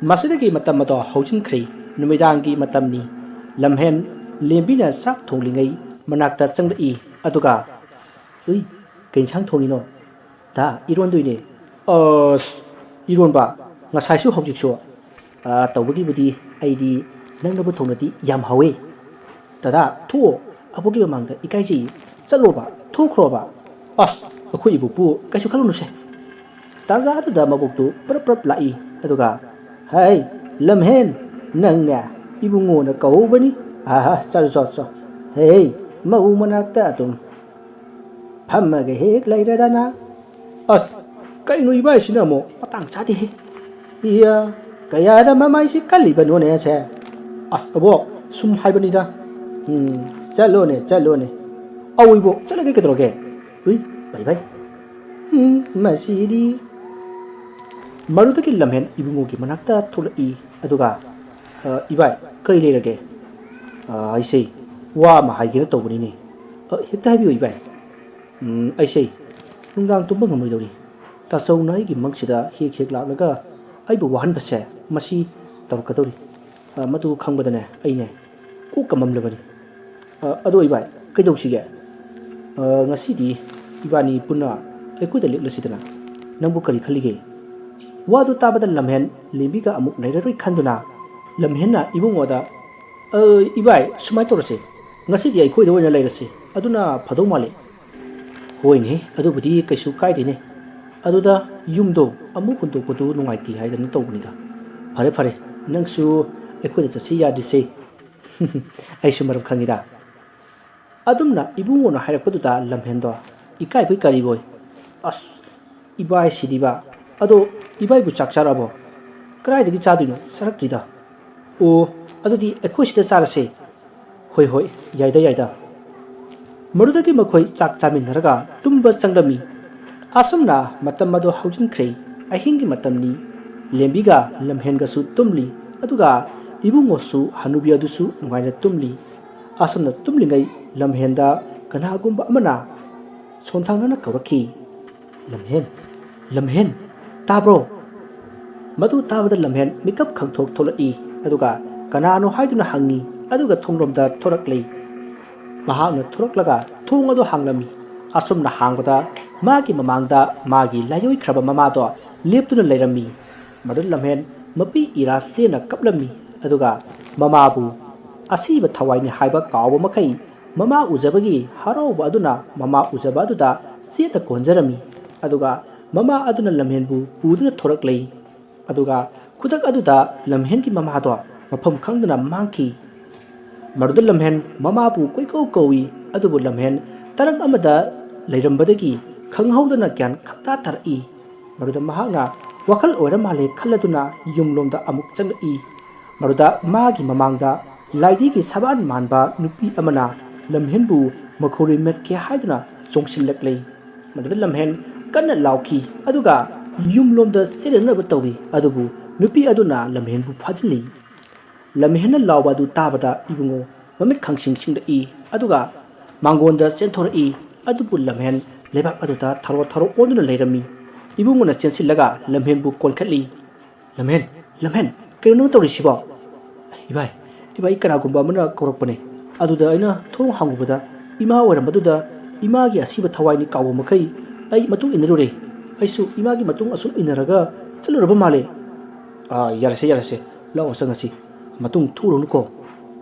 masidagi matam ado hojinkhri numidangi matamni lamhen lembina sak thonglingai manakta changdai aduga ui keinsang thongino da iron doine iron ba ngasai su hojikso tawbagi budi aidi nangnabu thongnati yam hawe tada thu abugi mamangda ikaiji chalo ba thu khro ba akhoi ibupu kaisu khalunu se taza atuda mabuktu prap lai aduga hai lamhen nangnya ibungo na kaubani cha hey mau manakta atum phammaga hek lairadana kainu ibai sinamo patang chati he iya kaya da mamai si kali banone che ꯑꯁ ꯑꯕꯣꯛ ꯁꯨꯝ ꯍꯥꯏꯕꯅꯤꯗ ꯆꯠꯂꯣꯅꯦ ꯑꯧ ꯏꯕꯣꯛ ꯆꯠꯂꯒꯦ ꯀꯩꯗꯧꯔꯒꯦ ꯎꯏ ꯚꯥꯏ ꯃꯁꯤꯗꯤ ꯃꯔꯨꯗꯒꯤ ꯂꯝꯍꯦꯟ ꯏꯕꯨꯡꯉꯣꯒꯤ ꯃꯅꯥꯛꯇ ꯊꯣꯛꯂꯛꯏ ꯑꯗꯨꯒ ꯏꯕꯥꯏ ꯀꯔꯤ ꯂꯩꯔꯒꯦ ꯑꯩꯁꯦ ꯋꯥ ꯑꯃ ꯍꯥꯏꯒꯦꯅ ꯇꯧꯕꯅꯤꯅꯦ ꯍꯦꯛꯇ ꯍꯥꯏꯕꯤꯌꯨ ꯏꯕꯥꯏ ꯑꯩꯁꯦ ꯅꯨꯡꯗꯥꯡ ꯇꯨꯝꯕ ꯉꯝꯃꯣꯏꯗꯧꯔꯤ ꯇꯥꯆꯧꯅ ꯑꯩꯒꯤ ꯃꯪꯁꯤꯗ ꯍꯦꯛ ꯂꯥꯛꯂꯒ ꯑꯩꯕꯨ ꯋꯥꯍꯟꯕꯁꯦ ꯃꯁꯤ ꯇꯧꯔꯛꯀꯗꯧꯔꯤ ꯃꯗꯨ ꯈꯪꯕꯗꯅꯦ ꯑꯩꯅꯦ ꯀꯣꯛꯀ ꯃꯝꯂꯕꯅꯤ ꯑꯗꯣ ꯏꯕꯥꯏ ꯀꯩꯗꯧꯁꯤꯒꯦ ꯉꯁꯤꯗꯤ ꯏꯕꯥꯅꯤ ꯄꯨꯟꯅ ꯑꯩꯈꯣꯏꯗ ꯂꯦꯛꯂꯁꯤꯗꯅ ꯅꯪꯕꯨ ꯀꯔꯤ ꯈꯜꯂꯤꯒꯦ ꯋꯥꯗꯨ ꯇꯥꯕꯗ ꯂꯝꯍꯦꯟ ꯂꯦꯝꯕꯤꯒ ꯑꯃꯨꯛ ꯂꯩꯔꯔꯣꯏ ꯈꯟꯗꯨꯅ ꯂꯝꯍꯦꯟꯅ ꯏꯕꯨꯡꯉꯣꯗ ꯏꯕꯥꯏ ꯁꯨꯃꯥꯏꯅ ꯇꯧꯔꯁꯤ ꯉꯁꯤꯗꯤ ꯑꯩꯈꯣꯏꯗ ꯑꯣꯏꯅ ꯂꯩꯔꯁꯤ ꯑꯗꯨꯅ ꯐꯗꯧ ꯃꯥꯜꯂꯤ ꯍꯣꯏꯅꯦ ꯑꯗꯨꯕꯨꯗꯤ ꯀꯩꯁꯨ ꯀꯥꯏꯗꯦꯅꯦ ꯑꯗꯨꯗ ꯌꯨꯝꯗꯣ ꯑꯃꯨꯛ ꯍꯨꯟꯗꯣꯛꯄꯗꯨ ꯅꯨꯡꯉꯥꯏꯇꯦ ꯍꯥꯏꯗꯅ ꯇꯧꯕꯅꯤꯗ ꯐꯔꯦ ꯅꯪꯁꯨ ꯑꯩꯈꯣꯏꯗ ꯆꯠꯁꯤ ꯌꯥꯗ꯭ꯔꯤꯁꯦ ꯑꯩꯁꯨ ꯃꯔꯝ ꯈꯪꯉꯤꯗ ꯑꯗꯨꯝꯅ ꯏꯕꯨꯡꯉꯣꯅ ꯍꯥꯏꯔꯛꯄꯗꯨꯗ ꯂꯝꯍꯦꯟꯗꯣ ꯏꯀꯥꯏꯕꯣꯏ ꯀꯔꯤꯕꯣꯏ ꯑꯁ ꯏꯕꯥꯏ ꯁꯤꯗꯤꯕ ꯑꯗꯣ ꯏꯕꯥꯏꯕꯨ ꯆꯥꯛ ꯆꯥꯔꯕꯣ ꯀꯗꯥꯏꯗꯒꯤ ꯆꯥꯗꯣꯏꯅꯣ ꯆꯥꯔꯛꯇ꯭ꯔꯤꯗ ꯑꯣ ꯑꯗꯨꯗꯤ ꯑꯩꯈꯣꯏ ꯁꯤꯗ ꯆꯥꯔꯁꯦ ꯍꯣꯏ ꯌꯥꯏꯗ ꯃꯗꯨꯗꯒꯤ ꯃꯈꯣꯏ ꯆꯥꯛ ꯆꯥꯃꯤꯟꯅꯔꯒ ꯇꯨꯝꯕ ꯆꯪꯂꯝꯃꯤ ꯑꯁꯨꯝꯅ ꯃꯇꯝ ꯑꯗꯨ ꯍꯧꯖꯤꯟꯈ꯭ꯔꯦ ꯑꯍꯤꯡꯒꯤ ꯃꯇꯝꯅꯤ ꯂꯦꯝꯕꯤꯒ ꯂꯝꯍꯦꯟꯒꯁꯨ ꯇꯨꯝꯂꯤ ꯑꯗꯨꯒ ꯏꯕꯨꯡꯉꯣꯁꯨ ꯍꯅꯨꯕꯤ ꯑꯗꯨꯁꯨ ꯅꯨꯡꯉꯥꯏꯅ ꯇꯨꯝꯂꯤ ꯑꯁꯨꯝꯅ ꯇꯨꯝꯂꯤꯉꯩ ꯂꯝꯍꯦꯟꯗ ꯀꯅꯥꯒꯨꯝꯕ ꯑꯃꯅ ꯁꯣꯟꯊꯥꯡꯅꯅ ꯀꯧꯔꯛꯈꯤ ꯂꯝꯍꯦꯟ ꯇꯥꯕ꯭ꯔꯣ ꯃꯗꯨ ꯇꯥꯕꯗ ꯂꯝꯍꯦꯟ ꯃꯤꯀꯞ ꯈꯪꯊꯣꯛ ꯊꯣꯛꯂꯛꯏ ꯑꯗꯨꯒ ꯀꯅꯥꯅꯣ ꯍꯥꯏꯗꯨꯅ ꯍꯪꯉꯤ ꯑꯗꯨꯒ ꯊꯣꯡꯂꯣꯝꯗ ꯊꯣꯔꯛꯂꯤ ꯃꯍꯥꯛꯅ ꯊꯣꯔꯛꯂꯒ ꯊꯣꯡ ꯑꯗꯨ ꯍꯥꯡꯂꯝꯃꯤ ꯑꯁꯨꯝꯅ ꯍꯥꯡꯕꯗ ꯃꯥꯒꯤ ꯃꯃꯥꯡꯗ ꯃꯥꯒꯤ ꯂꯥꯏꯑꯣꯏꯈ꯭ꯔꯕ ꯃꯃꯥꯗꯣ ꯂꯦꯞꯇꯨꯅ ꯂꯩꯔꯝꯃꯤ ꯃꯗꯨ ꯂꯝꯍꯦꯟ ꯃꯄꯤ ꯏꯔꯥ ꯆꯦꯅ ꯀꯞꯂꯝꯃꯤ ꯑꯗꯨꯒ ꯃꯃꯥꯕꯨ ꯑꯁꯤꯕ ꯊꯋꯥꯏꯅꯤ ꯍꯥꯏꯕ ꯀꯥꯎꯕ ꯃꯈꯩ ꯃꯃꯥ ꯎꯖꯕꯒꯤ ꯍꯔꯥꯎꯕ ꯑꯗꯨꯅ ꯃꯃꯥ ꯎꯖꯕ ꯑꯗꯨꯗ ꯆꯦꯠꯅ ꯀꯣꯟꯖꯔꯝꯃꯤ ꯑꯗꯨꯒ ꯃꯃꯥ ꯑꯗꯨꯅ ꯂꯝꯍꯦꯟꯕꯨ ꯄꯨꯗꯨꯅ ꯊꯣꯔꯛꯂꯤ ꯑꯗꯨꯒ ꯈꯨꯗꯛ ꯑꯗꯨꯗ ꯂꯝꯍꯦꯟꯒꯤ ꯃꯃꯥꯗꯣ ꯃꯐꯝ ꯈꯪꯗꯅ ꯃꯥꯡꯈꯤ ꯃꯗꯨꯗ ꯂꯝꯍꯦꯟ ꯃꯃꯥꯕꯨ ꯀꯣꯏꯀꯧ ꯀꯧꯏ ꯑꯗꯨꯕꯨ ꯂꯝꯍꯦꯟ ꯇꯔꯪ ꯑꯃꯗ ꯂꯩꯔꯝꯕꯗꯒꯤ ꯈꯪꯍꯧꯗꯅ ꯒ꯭ꯌꯥꯟ ꯈꯪꯇꯥ ꯇꯥꯔꯛꯏ ꯃꯗꯨꯗ ꯃꯍꯥꯛꯅ ꯋꯥꯈꯜ ꯑꯣꯏꯔ ꯃꯥꯜꯂꯦ ꯈꯜꯂꯗꯨꯅ ꯌꯨꯝꯂꯣꯝꯗ ꯑꯃꯨꯛ ꯆꯪꯂꯛꯏ ꯃꯗꯨꯗ ꯃꯥꯒꯤ ꯃꯃꯥꯡꯗ ꯂꯥꯏꯙꯤꯒꯤ ꯁꯕꯥꯟ ꯃꯥꯟꯕ ꯅꯨꯄꯤ ꯑꯃꯅ ꯂꯝꯍꯦꯟꯕꯨ ꯃꯈꯧꯔꯤ ꯃꯦꯠꯀꯦ ꯍꯥꯏꯗꯨꯅ ꯆꯣꯡꯁꯤꯜꯂꯛꯂꯤ ꯃꯗꯨꯗ ꯂꯝꯍꯦꯟ ꯀꯟꯅ ꯂꯥꯎꯈꯤ ꯑꯗꯨꯒ ꯌꯨꯝꯂꯣꯝꯗ ꯆꯦꯜꯂꯛꯅꯕ ꯇꯧꯏ ꯑꯗꯨꯕꯨ ꯅꯨꯄꯤ ꯑꯗꯨꯅ ꯂꯝꯍꯦꯟꯕꯨ ꯐꯥꯖꯤꯜꯂꯤ ꯂꯝꯍꯦꯟꯅ ꯂꯥꯎꯕ ꯑꯗꯨ ꯇꯥꯕꯗ ꯏꯕꯨꯡꯉꯣ ꯃꯃꯤꯠ ꯈꯪꯁꯤꯡꯁꯤꯡꯂꯛꯏ ꯑꯗꯨꯒ ꯃꯥꯡꯒꯣꯟꯗ ꯆꯦꯟꯊꯣꯔꯛꯏ ꯑꯗꯨꯕꯨ ꯂꯝꯍꯦꯟ ꯂꯩꯕꯥꯛ ꯑꯗꯨꯗ ꯊꯔꯣ ꯑꯣꯟꯗꯨꯅ ꯂꯩꯔꯝꯃꯤ ꯏꯕꯨꯡꯉꯣꯅ ꯆꯦꯟꯁꯤꯜꯂꯒ ꯂꯝꯍꯦꯟꯕꯨ ꯀꯣꯟꯈꯠꯂꯤ ꯂꯝꯍꯦꯟ ꯀꯩꯅꯣ ꯇꯧꯔꯤꯁꯤꯕꯣ ꯏꯕꯥꯏ ꯀꯅꯥꯒꯨꯝꯕ ꯑꯃꯅ ꯀꯧꯔꯛꯄꯅꯦ ꯑꯗꯨꯗ ꯑꯩꯅ ꯊꯣꯡ ꯍꯥꯡꯉꯨꯕꯗ ꯏꯃꯥ ꯑꯣꯏꯔꯝꯕꯗꯨꯗ ꯏꯃꯥꯒꯤ ꯑꯁꯤꯕ ꯊꯋꯥꯏꯅꯤ ꯀꯥꯎꯕ ꯃꯈꯩ ꯑꯩ ꯃꯇꯨꯡ ꯏꯟꯅꯔꯨꯔꯦ ꯑꯩꯁꯨ ꯏꯃꯥꯒꯤ ꯃꯇꯨꯡ ꯑꯁꯨꯝ ꯏꯟꯅꯔꯒ ꯆꯠꯂꯨꯔꯕ ꯃꯥꯜꯂꯦ ꯌꯥꯔꯁꯦ ꯂꯥꯛꯑꯣ ꯆꯪꯉꯁꯤ ꯃꯇꯨꯡ ꯊꯨꯔꯨꯅꯨꯀꯣ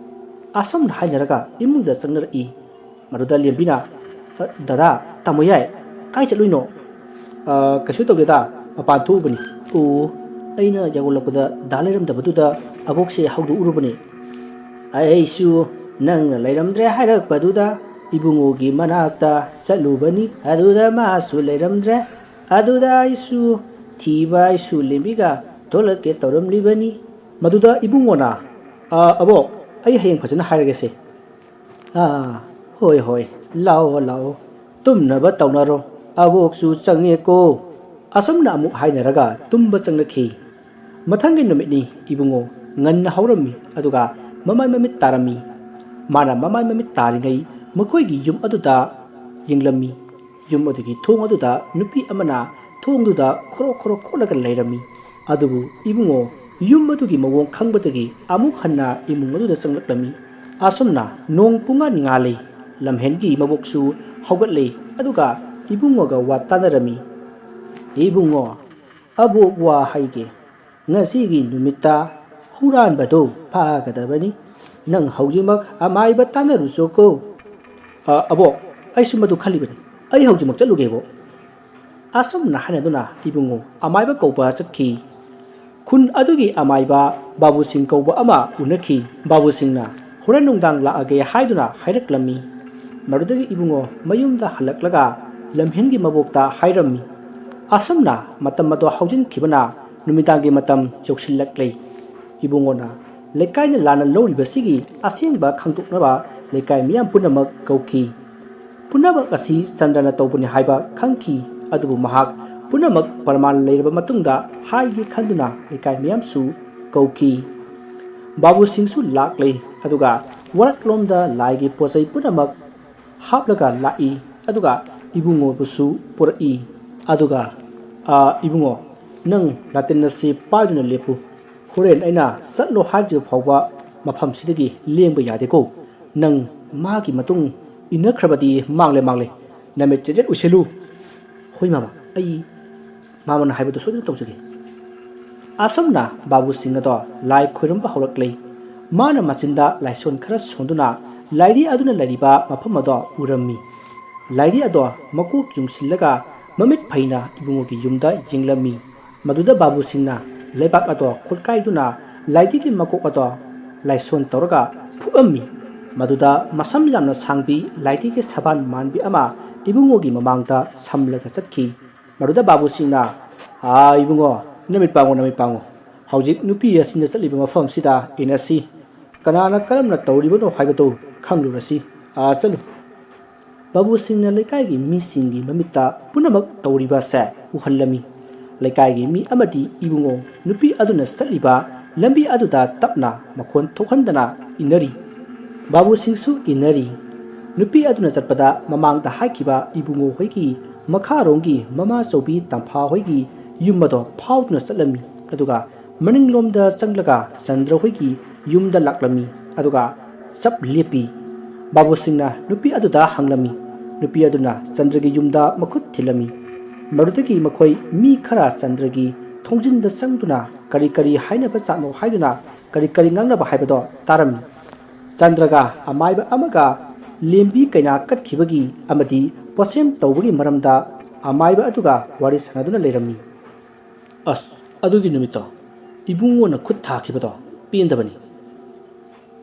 ꯑꯁꯨꯝꯅ ꯍꯥꯏꯅꯔꯒ ꯏꯃꯨꯡꯗ ꯆꯪꯅꯔꯛꯏ ꯃꯗꯨꯗ ꯂꯦꯝꯕꯤꯅ ꯗꯗꯥ ꯇꯥꯃꯣ ꯌꯥꯏ ꯀꯥꯏ ꯆꯠꯂꯨꯏꯅꯣ ꯀꯩꯁꯨ ꯇꯧꯗꯦꯗ ꯃꯄꯥꯟ ꯊꯣꯛꯎꯕꯅꯤ ꯑꯣ ꯑꯩꯅ ꯌꯧꯒꯠꯂꯛꯄꯗ ꯗꯥ ꯂꯩꯔꯝꯗꯕꯗꯨꯗ ꯑꯕꯣꯛꯁꯦ ꯍꯧꯗꯣꯛꯎꯔꯨꯕꯅꯤ ꯑꯩꯁꯨ ꯅꯪꯅ ꯂꯩꯔꯝꯗ꯭ꯔꯦ ꯍꯥꯏꯔꯛꯄꯗꯨꯗ ꯏꯕꯨꯡꯉꯣꯒꯤ ꯃꯅꯥꯛꯇ ꯆꯠꯂꯨꯕꯅꯤ ꯑꯗꯨꯗ ꯃꯥꯁꯨ ꯂꯩꯔꯝꯗ꯭ರೆ ꯑꯗꯨꯗ ꯑꯩꯁꯨ ꯊꯤꯕ ꯑꯩꯁꯨ ꯂꯦꯝꯕꯤꯒ ꯊꯣꯛꯂꯛꯀꯦ ꯇꯧꯔꯝꯂꯤꯕꯅꯤ ꯃꯗꯨꯗ ꯏꯕꯨꯡꯉꯣꯅ ꯑꯕꯣꯛ ꯑꯩ ꯍꯌꯦꯡ ꯐꯖꯅ ꯍꯥꯏꯔꯒꯦꯁꯦ ꯍꯣꯏ ꯂꯥꯛꯑꯣ ꯇꯨꯝꯅꯕ ꯇꯧꯅꯔꯣ ꯑꯕꯣꯛꯁꯨ ꯆꯪꯉꯦꯀꯣ ꯑꯁꯨꯝꯅ ꯑꯃꯨꯛ ꯍꯥꯏꯅꯔꯒ ꯇꯨꯝꯕ ꯆꯪꯂꯛꯈꯤ ꯃꯊꯪꯒꯤ ꯅꯨꯃꯤꯠꯅꯤ ꯏꯕꯨꯡꯉꯣ ꯉꯟꯅ ꯍꯧꯔꯝꯃꯤ ꯑꯗꯨꯒ ꯃꯃꯥꯏ ꯃꯃꯤꯠ ꯇꯥꯔꯝꯃꯤ ꯃꯥꯅ ꯃꯃꯥꯏ ꯃꯃꯤꯠ ꯇꯥꯔꯤꯉꯩ ꯃꯈꯣꯏꯒꯤ ꯌꯨꯝ ꯑꯗꯨꯗ ꯌꯦꯡꯂꯝꯃꯤ ꯌꯨꯝ ꯑꯗꯨꯒꯤ ꯊꯣꯡ ꯑꯗꯨꯗ ꯅꯨꯄꯤ ꯑꯃꯅ ꯊꯣꯡꯗꯨꯗ ꯈꯣꯔꯣ ꯈꯣꯠꯂꯒ ꯂꯩꯔꯝꯃꯤ ꯑꯗꯨꯕꯨ ꯏꯕꯨꯡꯉꯣ ꯌꯨꯝ ꯑꯗꯨꯒꯤ ꯃꯑꯣꯡ ꯈꯪꯕꯗꯒꯤ ꯑꯃꯨꯛ ꯍꯟꯅ ꯏꯃꯨꯡ ꯑꯗꯨꯗ ꯆꯪꯂꯛꯂꯝꯃꯤ ꯑꯁꯨꯝꯅ ꯅꯣꯡ ꯄꯨꯡꯉꯥꯟ ꯉꯥꯜꯂꯤ ꯂꯝꯍꯦꯟꯒꯤ ꯃꯕꯣꯛꯁꯨ ꯍꯧꯒꯠꯂꯤ ꯑꯗꯨꯒ ꯏꯕꯨꯡꯉꯣꯒ ꯋꯥ ꯇꯥꯟꯅꯔꯝꯃꯤ ꯏꯕꯨꯡꯉꯣ ꯑꯕꯣꯛ ꯋꯥ ꯍꯥꯏꯒꯦ ꯉꯁꯤꯒꯤ ꯅꯨꯃꯤꯠꯇ ꯍꯨꯔꯥꯟꯕꯗꯣ ꯐꯥꯒꯗꯕꯅꯤ ꯅꯪ ꯍꯧꯖꯤꯛꯃꯛ ꯑꯃꯥꯏꯕ ꯇꯥꯟꯅꯔꯨꯆꯣꯀꯣ ꯑꯕꯣꯛ ꯑꯩꯁꯨ ꯃꯗꯨ ꯈꯜꯂꯤꯕꯅꯤ ꯑꯩ ꯍꯧꯖꯤꯛꯃꯛ ꯆꯠꯂꯨꯒꯦꯕꯣ ꯑꯁꯨꯝꯅ ꯍꯥꯏꯅꯗꯨꯅ ꯏꯕꯨꯡꯉꯣ ꯑꯃꯥꯏꯕ ꯀꯧꯕ ꯆꯠꯈꯤ ꯈꯨꯟ ꯑꯗꯨꯒꯤ ꯑꯃꯥꯏꯕ ꯕꯥꯕꯨꯁꯤꯡ ꯀꯧꯕ ꯑꯃ ꯎꯅꯈꯤ ꯕꯥꯕꯨꯁꯤꯡꯅ ꯍꯣꯔꯦꯟ ꯅꯨꯡꯗꯥꯡ ꯂꯥꯛꯑꯒꯦ ꯍꯥꯏꯗꯨꯅ ꯍꯥꯏꯔꯛꯂꯝꯃꯤ ꯃꯗꯨꯗꯒꯤ ꯏꯕꯨꯡꯉꯣ ꯃꯌꯨꯝꯗ ꯍꯜꯂꯛꯂꯒ ꯂꯝꯍꯦꯟꯒꯤ ꯃꯕꯣꯛꯇ ꯍꯥꯏꯔꯝꯃꯤ ꯑꯁꯨꯝꯅ ꯃꯇꯝ ꯑꯗꯨ ꯍꯧꯖꯤꯟꯈꯤꯕꯅ ꯅꯨꯃꯤꯗꯥꯡꯒꯤ ꯃꯇꯝ ꯌꯧꯁꯤꯜꯂꯛꯂꯦ ꯏꯕꯨꯡꯉꯣꯅ ꯂꯩꯀꯥꯏꯅ ꯂꯥꯟꯅ ꯂꯧꯔꯤꯕꯁꯤꯒꯤ ꯑꯁꯦꯡꯕ ꯈꯪꯗꯣꯛꯅꯕ ꯂꯩꯀꯥꯏ ꯃꯤꯌꯥꯝ ꯄꯨꯝꯅꯃꯛ ꯀꯧꯈꯤ ꯄꯨꯝꯅꯃꯛ ꯑꯁꯤ ꯆꯟꯗ꯭ꯔꯅ ꯇꯧꯕꯅꯤ ꯍꯥꯏꯕ ꯈꯪꯈꯤ ꯑꯗꯨꯕꯨ ꯃꯍꯥꯛ ꯄꯨꯝꯅꯃꯛ ꯄ꯭ꯔꯃꯥꯟ ꯂꯩꯔꯕ ꯃꯇꯨꯡꯗ ꯍꯥꯏꯒꯦ ꯈꯟꯗꯨꯅ ꯂꯩꯀꯥꯏ ꯃꯤꯌꯥꯝꯁꯨ ꯀꯧꯈꯤ ꯕꯥꯕꯨ ꯁꯤꯡꯁꯨ ꯂꯥꯛꯂꯦ ꯑꯗꯨꯒ ꯋꯥꯔꯛꯂꯣꯝꯗ ꯂꯥꯏꯒꯤ ꯄꯣꯠꯆꯩ ꯄꯨꯝꯅꯃꯛ ꯍꯥꯞꯂꯒ ꯂꯥꯛꯏ ꯑꯗꯨꯒ ꯏꯕꯨꯡꯉꯣꯕꯨꯁꯨ ꯄꯨꯔꯛꯏ ꯑꯗꯨꯒ ꯏꯕꯨꯡꯉꯣ ꯅꯪ ꯂꯥꯇꯤꯟ ꯑꯁꯤ ꯄꯥꯏꯗꯨꯅ ꯂꯦꯞꯄꯨ ꯍꯣꯔꯦꯟ ꯑꯩꯅ ꯆꯠꯂꯣ ꯍꯥꯏꯗ꯭ꯔꯤꯕ ꯐꯥꯎꯕ ꯃꯐꯝꯁꯤꯗꯒꯤ ꯂꯦꯡꯕ ꯌꯥꯗꯦꯀꯣ ꯅꯪ ꯃꯥꯒꯤ ꯃꯇꯨꯡ ꯏꯟꯅꯈ꯭ꯔꯕꯗꯤ ꯃꯥꯡꯂꯦ ꯅꯃꯤꯠ ꯆꯦꯖꯦꯠ ꯎꯏꯁꯤꯜꯂꯨ ꯍꯣꯏ ꯃꯥꯃꯥ ꯑꯩ ꯃꯥꯃꯥꯅ ꯍꯥꯏꯕꯗꯨ ꯁꯣꯏꯗꯅ ꯇꯧꯖꯒꯦ ꯑꯁꯨꯝꯅ ꯕꯥꯕꯨ ꯁꯤꯡ ꯑꯗꯣ ꯂꯥꯏ ꯈꯣꯏꯔꯝꯕ ꯍꯧꯔꯛꯂꯦ ꯃꯥꯅ ꯃꯆꯤꯟꯗ ꯂꯥꯏꯁꯣꯟ ꯈꯔ ꯁꯣꯟꯗꯨꯅ ꯂꯥꯏꯔꯤ ꯑꯗꯨꯅ ꯂꯩꯔꯤꯕ ꯃꯐꯝ ꯑꯗꯣ ꯎꯔꯝꯃꯤ ꯂꯥꯏꯔꯤ ꯑꯗꯣ ꯃꯀꯣꯛ ꯌꯨꯡꯁꯤꯜꯂꯒ ꯃꯃꯤꯠ ꯐꯩꯅ ꯏꯕꯨꯡꯉꯣꯒꯤ ꯌꯨꯝꯗ ꯌꯦꯡꯂꯝꯃꯤ ꯃꯗꯨꯗ ꯕꯥꯕꯨ ꯁꯤꯡꯅ ꯂꯩꯕꯥꯛ ꯑꯗꯣ ꯈꯨꯠꯀꯥꯏꯗꯨꯅ ꯂꯥꯏꯔꯤꯒꯤ ꯃꯀꯣꯛ ꯑꯗꯣ ꯂꯥꯏꯁꯣꯟ ꯇꯧꯔꯒ ꯐꯨꯛꯑꯝꯃꯤ ꯃꯗꯨꯗ ꯃꯁꯝ ꯌꯥꯝꯅ ꯁꯥꯡꯕꯤ ꯂꯥꯏꯔꯤꯒꯤ ꯁꯕꯥꯟ ꯃꯥꯟꯕꯤ ꯑꯃ ꯏꯕꯨꯡꯉꯣꯒꯤ ꯃꯃꯥꯡꯗ ꯁꯝꯂꯒ ꯆꯠꯈꯤ ꯃꯗꯨꯗ ꯕꯥꯕꯨ ꯁꯤꯡꯅ ꯏꯕꯨꯡꯉꯣ ꯅꯃꯤꯠ ꯄꯥꯡꯉꯣ ꯍꯧꯖꯤꯛ ꯅꯨꯄꯤ ꯑꯁꯤꯅ ꯆꯠꯂꯤꯕ ꯃꯐꯝꯁꯤꯗ ꯏꯟꯅꯁꯤ ꯀꯅꯥꯅ ꯀꯔꯝꯅ ꯇꯧꯔꯤꯕꯅꯣ ꯍꯥꯏꯕꯗꯨ ꯈꯪꯂꯨꯔꯁꯤ ꯆꯠꯂꯨ ꯕꯥꯕꯨ ꯁꯤꯡꯅ ꯂꯩꯀꯥꯏꯒꯤ ꯃꯤꯁꯤꯡꯒꯤ ꯃꯃꯤꯠꯇ ꯄꯨꯝꯅꯃꯛ ꯇꯧꯔꯤꯕꯁꯦ ꯎꯍꯜꯂꯝꯃꯤ ꯂꯩꯀꯥꯏꯒꯤ ꯃꯤ ꯑꯃꯗꯤ ꯏꯕꯨꯡꯉꯣ ꯅꯨꯄꯤ ꯑꯗꯨꯅ ꯆꯠꯂꯤꯕ ꯂꯝꯕꯤ ꯑꯗꯨꯗ ꯇꯞꯅ ꯃꯈꯣꯟ ꯊꯣꯛꯍꯟꯗꯅ ꯏꯟꯅꯔꯤ ꯕꯥꯕꯨ ꯁꯤꯡꯁꯨ ꯏꯟꯅꯔꯤ ꯅꯨꯄꯤ ꯑꯗꯨꯅ ꯆꯠꯄꯗ ꯃꯃꯥꯡꯗ ꯍꯥꯏꯈꯤꯕ ꯏꯕꯨꯡꯉꯣ ꯍꯣꯏꯒꯤ ꯃꯈꯥꯔꯣꯝꯒꯤ ꯃꯃꯥꯆꯧꯕꯤ ꯇꯝꯐꯥ ꯍꯣꯏꯒꯤ ꯌꯨꯝ ꯑꯗꯣ ꯐꯥꯎꯗꯨꯅ ꯆꯠꯂꯝꯃꯤ ꯑꯗꯨꯒ ꯃꯅꯤꯡꯂꯣꯝꯗ ꯆꯪꯂꯒ ꯆꯟꯗ꯭ꯔ ꯍꯣꯏꯒꯤ ꯌꯨꯝꯗ ꯂꯥꯛꯂꯝꯃꯤ ꯑꯗꯨꯒ ꯆꯞ ꯂꯦꯞꯄꯤ ꯕꯥꯕꯨ ꯁꯤꯡꯅ ꯅꯨꯄꯤ ꯑꯗꯨꯗ ꯍꯪꯂꯝꯃꯤ ꯅꯨꯄꯤ ꯑꯗꯨꯅ ꯆꯟꯗ꯭ꯔꯒꯤ ꯌꯨꯝꯗ ꯃꯈꯨꯠ ꯊꯤꯜꯂꯝꯃꯤ ꯃꯗꯨꯗꯒꯤ ꯃꯈꯣꯏ ꯃꯤ ꯈꯔ ꯆꯟꯗ꯭ꯔꯒꯤ ꯊꯣꯡꯖꯤꯟꯗ ꯆꯪꯗꯨꯅ ꯀꯔꯤ ꯍꯥꯏꯅꯕ ꯆꯥꯠꯅꯣ ꯍꯥꯏꯗꯨꯅ ꯀꯔꯤ ꯉꯥꯡꯅꯕ ꯍꯥꯏꯕꯗꯣ ꯇꯥꯔꯝꯃꯤ ꯆꯟꯗ꯭ꯔꯒ ꯑꯃꯥꯏꯕ ꯑꯃꯒ ꯂꯦꯝꯕꯤ ꯀꯩꯅꯥ ꯀꯠꯈꯤꯕꯒꯤ ꯑꯃꯗꯤ ꯄꯣꯠꯁꯦꯝ ꯇꯧꯕꯒꯤ ꯃꯔꯝꯗ ꯑꯃꯥꯏꯕ ꯑꯗꯨꯒ ꯋꯥꯔꯤ ꯁꯥꯟꯅꯗꯨꯅ ꯂꯩꯔꯝꯃꯤ ꯑꯗꯨꯒꯤ ꯅꯨꯃꯤꯠꯇꯣ ꯏꯕꯨꯡꯉꯣꯅ ꯈꯨꯠ ꯊꯥꯈꯤꯕꯗꯣ ꯄꯦꯟꯗꯕꯅꯤ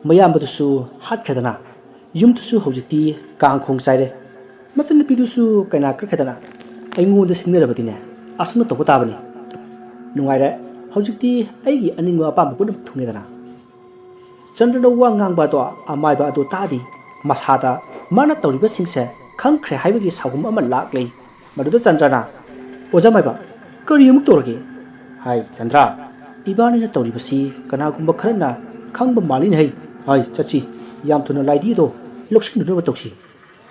ꯃꯌꯥꯝꯕꯗꯨꯁꯨ ꯍꯥꯠꯈ꯭ꯔꯦꯗꯅ ꯌꯨꯝꯗꯨꯁꯨ ꯍꯧꯖꯤꯛꯇꯤ ꯀꯥꯡꯈꯣꯡ ꯆꯥꯏꯔꯦ ꯃꯆꯟꯅꯨꯄꯤꯗꯨꯁꯨ ꯀꯩꯅꯥ ꯀꯠꯈ꯭ꯔꯦꯗꯅ ꯑꯩꯉꯣꯟꯗ ꯁꯤꯡꯅꯔꯕꯗꯤꯅꯦ ꯑꯁꯨꯝꯅ ꯇꯧꯕ ꯇꯥꯕꯅꯤ ꯅꯨꯡꯉꯥꯏꯔꯦ ꯍꯧꯖꯤꯛꯇꯤ ꯑꯩꯒꯤ ꯑꯅꯤꯡꯕ ꯑꯄꯥꯝꯕ ꯄꯨꯝꯅꯃꯛ ꯊꯨꯡꯉꯦꯗꯅ ꯆꯟꯗ꯭ꯔꯅ ꯋꯥ ꯉꯥꯡꯕ ꯑꯗꯣ ꯑꯃꯥꯏꯕ ꯑꯗꯣ ꯇꯥꯗꯤ ꯃꯁꯥꯗ ꯃꯥꯅ ꯇꯧꯔꯤꯕꯁꯤꯡꯁꯦ ꯈꯪꯈ꯭ꯔꯦ ꯍꯥꯏꯕꯒꯤ ꯁꯥꯎꯒꯨꯝ ꯑꯃ ꯂꯥꯛꯂꯦ ꯃꯗꯨꯗ ꯆꯟꯗ꯭ꯔꯅ ꯑꯣꯖꯥꯃꯥꯏꯕ ꯀꯔꯤ ꯑꯃꯨꯛ ꯇꯧꯔꯒꯦ ꯍꯥꯏ ꯆꯟꯗ꯭ꯔ ꯏꯕꯥꯅꯤꯅ ꯇꯧꯔꯤꯕꯁꯤ ꯀꯅꯥꯒꯨꯝꯕ ꯈꯔꯅ ꯈꯪꯕ ꯃꯥꯜꯂꯤꯅꯦ ꯍꯥꯏ ꯆꯠꯁꯤ ꯌꯥꯝ ꯊꯨꯅ ꯂꯥꯏꯗꯤꯗꯣ ꯂꯧꯁꯤꯟꯅꯅꯕ ꯇꯧꯁꯤ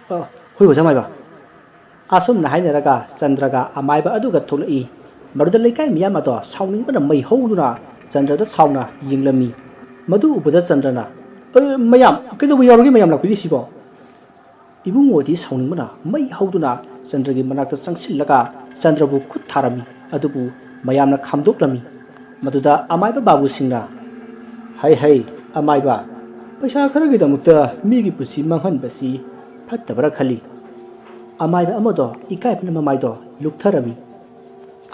ꯍꯣꯏ ꯑꯣꯖꯥꯃꯥꯏꯕ ꯑꯁꯨꯝꯅ ꯍꯥꯏꯅꯔꯒ ꯆꯟꯗ꯭ꯔꯒ ꯑꯃꯥꯏꯕ ꯑꯗꯨꯒ ꯊꯣꯛꯂꯛꯏ ꯃꯗꯨꯗ ꯂꯩꯀꯥꯏ ꯃꯤꯌꯥꯝ ꯑꯗꯣ ꯁꯥꯎꯅꯤꯡꯕꯅ ꯃꯩ ꯍꯧꯗꯨꯅ ꯆꯟꯗ꯭ꯔꯗ ꯁꯥꯎꯅ ꯌꯦꯡꯂꯝꯃꯤ ꯃꯗꯨ ꯎꯕꯗ ꯆꯟꯗ꯭ꯔꯅ ꯃꯌꯥꯝ ꯀꯩꯗꯧꯕ ꯌꯥꯎꯔꯒꯦ ꯃꯌꯥꯝ ꯂꯥꯛꯄꯤꯔꯤꯁꯤꯕꯣ ꯏꯕꯨꯡꯉꯣꯗꯤ ꯁꯥꯎꯅꯤꯡꯕꯅ ꯃꯩ ꯍꯧꯗꯨꯅ ꯆꯟꯗ꯭ꯔꯒꯤ ꯃꯅꯥꯛꯇ ꯆꯪꯁꯤꯜꯂꯒ ꯆꯟꯗ꯭ꯔꯕꯨ ꯈꯨꯠ ꯊꯥꯔꯝꯃꯤ ꯑꯗꯨꯕꯨ ꯃꯌꯥꯝꯅ ꯈꯥꯝꯗꯣꯛꯂꯝꯃꯤ ꯃꯗꯨꯗ ꯑꯃꯥꯏꯕ ꯕꯥꯕꯨ ꯁꯤꯡꯅ ꯍꯩ ꯑꯃꯥꯏꯕ ꯄꯩꯁꯥ ꯈꯔꯒꯤꯗꯃꯛꯇ ꯃꯤꯒꯤ ꯄꯨꯟꯁꯤ ꯃꯥꯡꯍꯟꯕꯁꯤ ꯐꯠꯇꯕ꯭ꯔꯥ ꯈꯜꯂꯤ ꯑꯃꯥꯏꯕ ꯑꯃꯗꯣ ꯏꯀꯥꯏꯕꯅ ꯃꯃꯥꯏꯗꯣ ꯂꯨꯛꯊꯔꯝꯃꯤ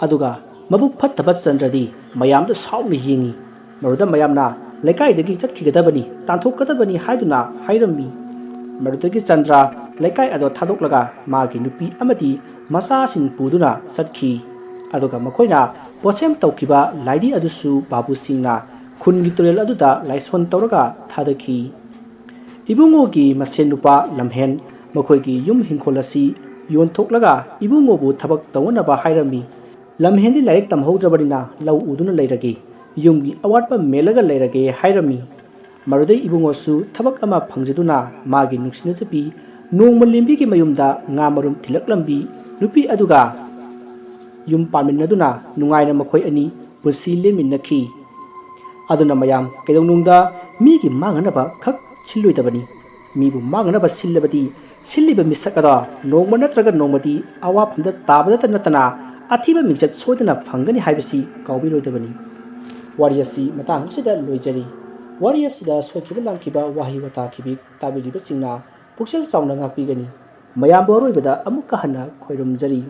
ꯑꯗꯨꯒ ꯃꯕꯨꯛ ꯐꯠꯇꯕ ꯆꯟꯗ꯭ꯔꯗꯤ ꯃꯌꯥꯝꯗ ꯁꯥꯎꯅ ꯌꯦꯡꯉꯤ ꯃꯗꯨꯗ ꯃꯌꯥꯝꯅ ꯂꯩꯀꯥꯏꯗꯒꯤ ꯆꯠꯈꯤꯒꯗꯕꯅꯤ तांथोकदबनी हाइदुना हाइरम्मी मरुदगी चंद्रा लेकाय अदो थादोकलगा मागी नुपी अमदी मसासिन पुदुना सटखी अदुगा मखोइना पोसेम तौकिबा लाइडी अदुसु बाबू सिंहना खुनगी तुरेल अदुदा लाइसोन तौरगा थादखी इबुंगोगी मसेन नुपा लम्हेन मखोइगी युम हिंखोलसी योनथोकलगा इबुंगोबु थबक तौनबा हाइरम्मी लम्हेंदी लाइक तमहौद्रबनिना लौ उदुना लेरगे युमगी अवाटपा मेलगा लेरगे हाइरम्मी मरुदै इबुंगोसु थबक अमा फंगजदुना मागी नुक्सिनजपी नोंगम लेंबीगी मयुमदा nga marum thilaklambi nupi aduga yum paminaduna nungaina makhoi ani pusi leminakhi aduna mayam kedonungda migi manganaba khak chilloidabani mibu manganaba sillabadi silliba misakada nongma natraga nongmadi awa phanda tabada natana athiba mingjat soidana phangani haibasi kawbiroidabani wariyasi matang sida loijari wariyasida soikiba langkiba wahi wata kibi tabiliba singna पुक्सेल चावना ngakpigani mayam boroi bada amukka hana khoirum jari